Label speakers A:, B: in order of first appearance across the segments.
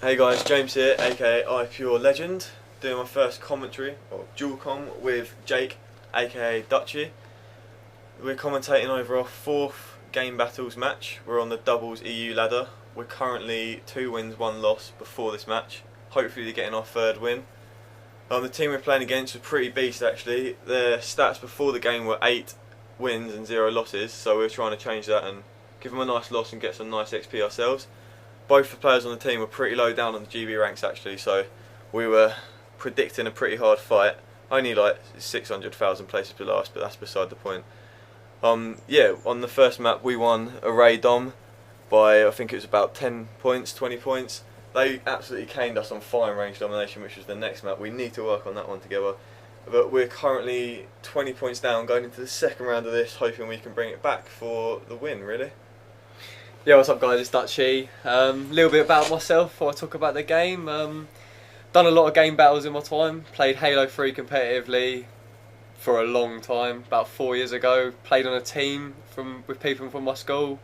A: Hey guys, James here, aka Dutchy Legend, doing my first commentary, or dual com, with Jake, aka Dutchy. We're commentating over our fourth Gamebattles match. We're on the doubles EU ladder. We're currently 2 wins, 1 loss before this match. Hopefully getting our third win. The team we're playing against was pretty beast actually. Their stats before the game were 8 wins and 0 losses, so we're trying to change that and give them a nice loss and get some nice XP ourselves. Both the players on the team were pretty low down on the GB ranks actually, so we were predicting a pretty hard fight. Only like 600,000 places below us, but that's beside the point. Yeah, on the first map we won a Ray Dom by I think it was about 10 points, 20 points. They absolutely caned us on fine range domination, which was the next map. We need to work on that one together. But we're currently 20 points down going into the second round of this, hoping we can bring it back for the win really.
B: Yeah, what's up guys, it's Dutchy. Little bit about myself before I talk about the game. Done a lot of game battles in my time. Played Halo 3 competitively for a long time, about 4 years ago. Played on a team with people from my school.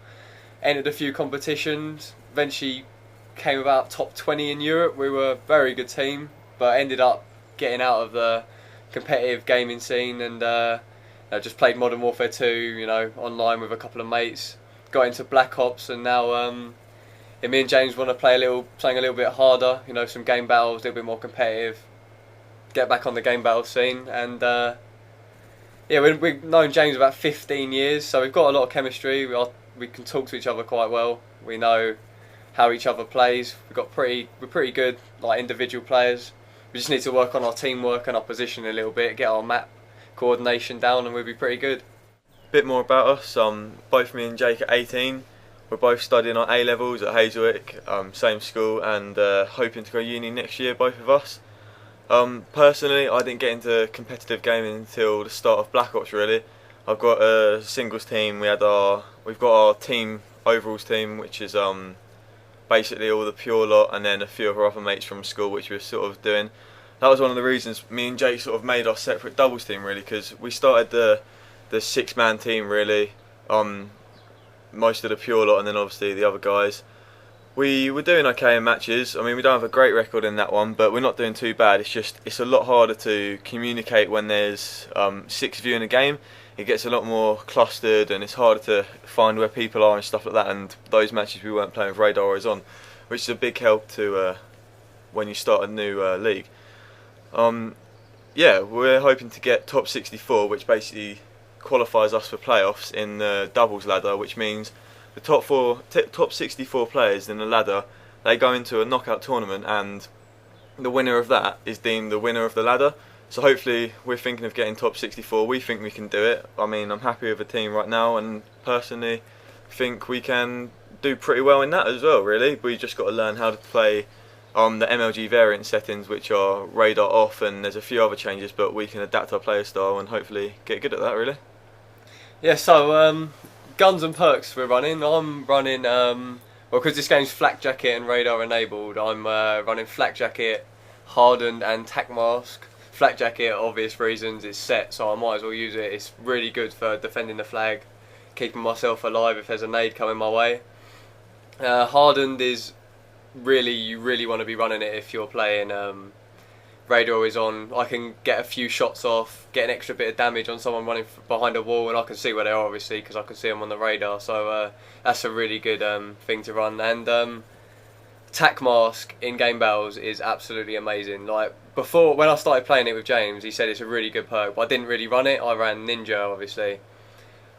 B: Entered a few competitions. Eventually came about top 20 in Europe. We were a very good team, but ended up getting out of the competitive gaming scene and just played Modern Warfare 2, online with a couple of mates. Got into Black Ops, and now me and James want to play something a little bit harder. Some game battles, a little bit more competitive. Get back on the game battle scene, and yeah, we've known James about 15 years, so we've got a lot of chemistry. We can talk to each other quite well. We know how each other plays. We're pretty good, like individual players. We just need to work on our teamwork and our position a little bit, get our map coordination down, and we'll be pretty good.
A: Bit more about us, both me and Jake are 18. We're both studying our A-levels at Hazelwick, same school, and hoping to go uni next year, both of us. Personally, I didn't get into competitive gaming until the start of Black Ops really. I've got a singles team, we've got our team, overalls team, which is basically all the pure lot, and then a few of our other mates from school which we were sort of doing. That was one of the reasons me and Jake sort of made our separate doubles team really, because we started the 6-man team really, most of the pure lot and then obviously the other guys. We were doing okay in matches. I mean, we don't have a great record in that one, but we're not doing too bad. It's a lot harder to communicate when there's 6 of you in a game. It gets a lot more clustered and it's harder to find where people are and stuff like that, and those matches we weren't playing with radar always on, which is a big help to when you start a new league. Yeah, we're hoping to get top 64, which basically qualifies us for playoffs in the doubles ladder, which means the top 64 players in the ladder, they go into a knockout tournament, and the winner of that is deemed the winner of the ladder. So hopefully we're thinking of getting top 64. We think we can do it. I mean, I'm happy with the team right now, and personally think we can do pretty well in that as well really. We just got to learn how to play the MLG variant settings, which are radar off, and there's a few other changes, but we can adapt our player style and hopefully get good at that really.
B: Yeah, so guns and perks we're running. I'm running, well, because this game's flak jacket and radar enabled, I'm running flak jacket, hardened and tac mask. Flak jacket, obvious reasons, it's set, so I might as well use it. It's really good for defending the flag, keeping myself alive if there's a nade coming my way. Hardened is you really want to be running it if you're playing radar is on. I can get a few shots off, get an extra bit of damage on someone running behind a wall, and I can see where they are obviously because I can see them on the radar, so that's a really good thing to run. And tac mask in game battles is absolutely amazing. Like before, when I started playing it with James, he said it's a really good perk, but I didn't really run it. I ran Ninja obviously,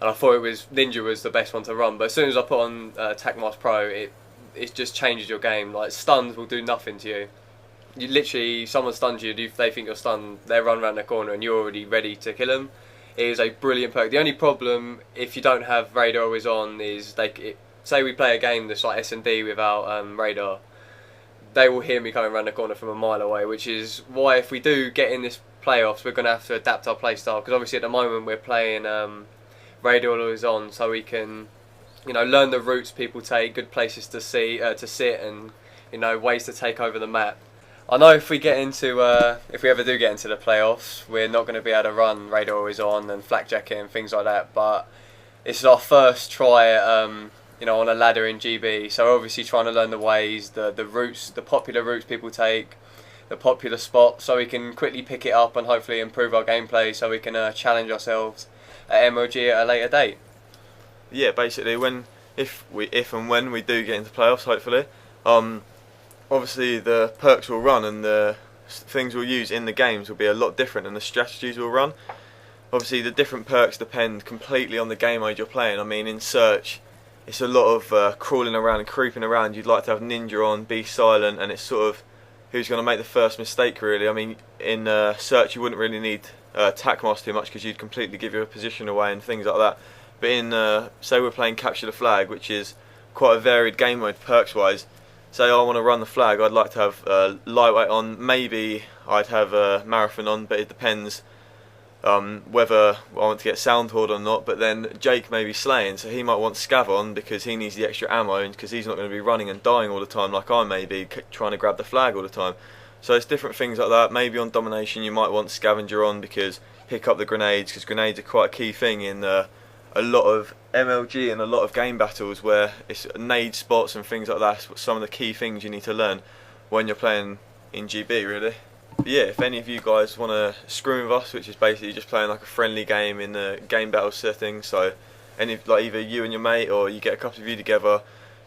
B: and I thought Ninja was the best one to run, but as soon as I put on tac mask pro, it just changes your game. Like stuns will do nothing to you. You literally, someone stuns you, if they think you're stunned, they run around the corner and you're already ready to kill them. It is a brilliant perk. The only problem, if you don't have radar always on, is say we play a game that's like S&D without radar, they will hear me coming around the corner from a mile away, which is why if we do get in this playoffs, we're going to have to adapt our playstyle, because obviously at the moment we're playing radar always on, so we can learn the routes people take, good places to sit, and ways to take over the map. I know if we ever do get into the playoffs, we're not going to be able to run radar always on and flak jacket and things like that, but it's our first try at you know, on a ladder in GB. So obviously trying to learn the ways, the routes, the popular routes people take, the popular spots, so we can quickly pick it up and hopefully improve our gameplay, so we can challenge ourselves at MLG at a later date.
A: Yeah, basically if and when we do get into playoffs, hopefully, obviously the perks will run and the things we'll use in the games will be a lot different, and the strategies will run. Obviously the different perks depend completely on the game mode you're playing. I mean, in Search, it's a lot of crawling around and creeping around. You'd like to have Ninja on, be silent, and it's sort of who's going to make the first mistake, really. I mean, in Search you wouldn't really need attack master too much, because you'd completely give your position away and things like that. But in, say we're playing Capture the Flag, which is quite a varied game mode perks wise, say I want to run the flag, I'd like to have lightweight on, maybe I'd have marathon on, but it depends whether I want to get sound horde or not. But then Jake may be slaying, so he might want scav on because he needs the extra ammo, and because he's not going to be running and dying all the time like I may be trying to grab the flag all the time. So it's different things like that. Maybe on domination you might want scavenger on because pick up the grenades, because grenades are quite a key thing in a lot of MLG and a lot of game battles, where it's nade spots and things like that. Some of the key things you need to learn when you're playing in GB, really. But yeah, if any of you guys want to screw with us, which is basically just playing like a friendly game in the game battle setting, so like either you and your mate, or you get a couple of you together,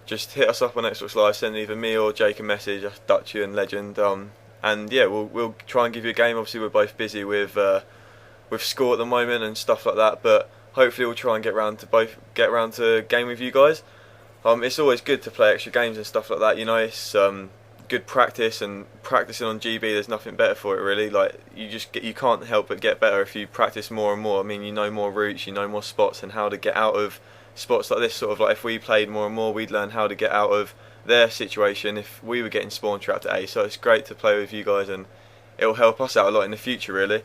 A: just hit us up on Xbox Live, send either me or Jake a message, Dutchy Legend, and yeah, we'll try and give you a game. Obviously we're both busy with school at the moment and stuff like that, but hopefully we'll try and get round to game with you guys. It's always good to play extra games and stuff like that, you know. It's good practice, and practicing on GB, there's nothing better for it, really. Like, you can't help but get better if you practice more and more. I mean, you know more routes, you know more spots and how to get out of spots like this. Sort of like if we played more and more, we'd learn how to get out of their situation if we were getting spawn trapped at A. So it's great to play with you guys, and it'll help us out a lot in the future, really.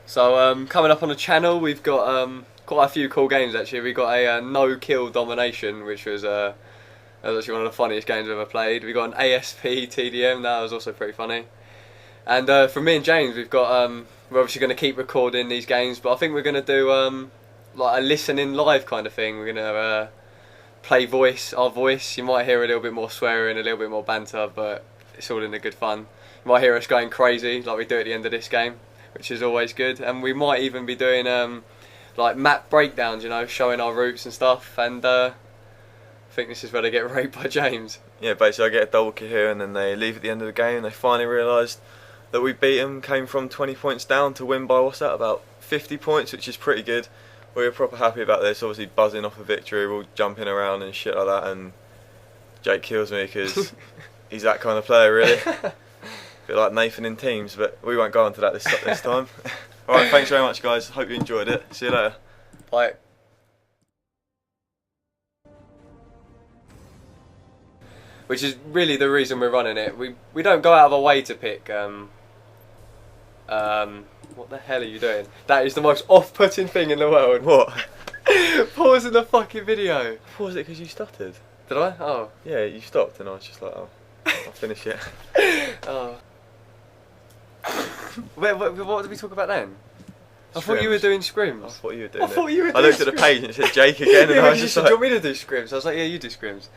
B: So coming up on the channel, we've got quite a few cool games actually. We got a no-kill domination, which was actually one of the funniest games I've ever played. We got an ASP TDM, that was also pretty funny. And from me and James, we've got we're obviously going to keep recording these games, but I think we're going to do like a listening live kind of thing. We're going to play our voice. You might hear a little bit more swearing, a little bit more banter, but it's all in the good fun. You might hear us going crazy like we do at the end of this game, which is always good. And we might even be doing like map breakdowns, you know, showing our routes and stuff. And I think this is where they get raped by James. Yeah,
A: basically I get a double kill here, and then they leave at the end of the game, and they finally realised that we beat them, came from 20 points down to win by, what's that, about 50 points, which is pretty good. We were proper happy about this, obviously buzzing off a victory, we're all jumping around and shit like that, and Jake kills me because he's that kind of player, really. A bit like Nathan in Teams, but we won't go on to that this time. Alright, thanks very much guys, hope you enjoyed it. See you later.
B: Bye. Which is really the reason we're running it. We don't go out of our way to pick what the hell are you doing? That is the most off-putting thing in the world.
A: What?
B: Pausing the fucking video.
A: Paused it because you stuttered.
B: Did I? Oh.
A: Yeah, you stopped and I was just like, oh, I'll finish it.
B: Oh. What did we talk about then? I thought you were doing scrims.
A: I thought you were doing
B: I looked
A: at the page and it said Jake again, and
B: yeah,
A: I was just
B: said,
A: like,
B: do you want me to do scrims? I was like, yeah, you do scrims.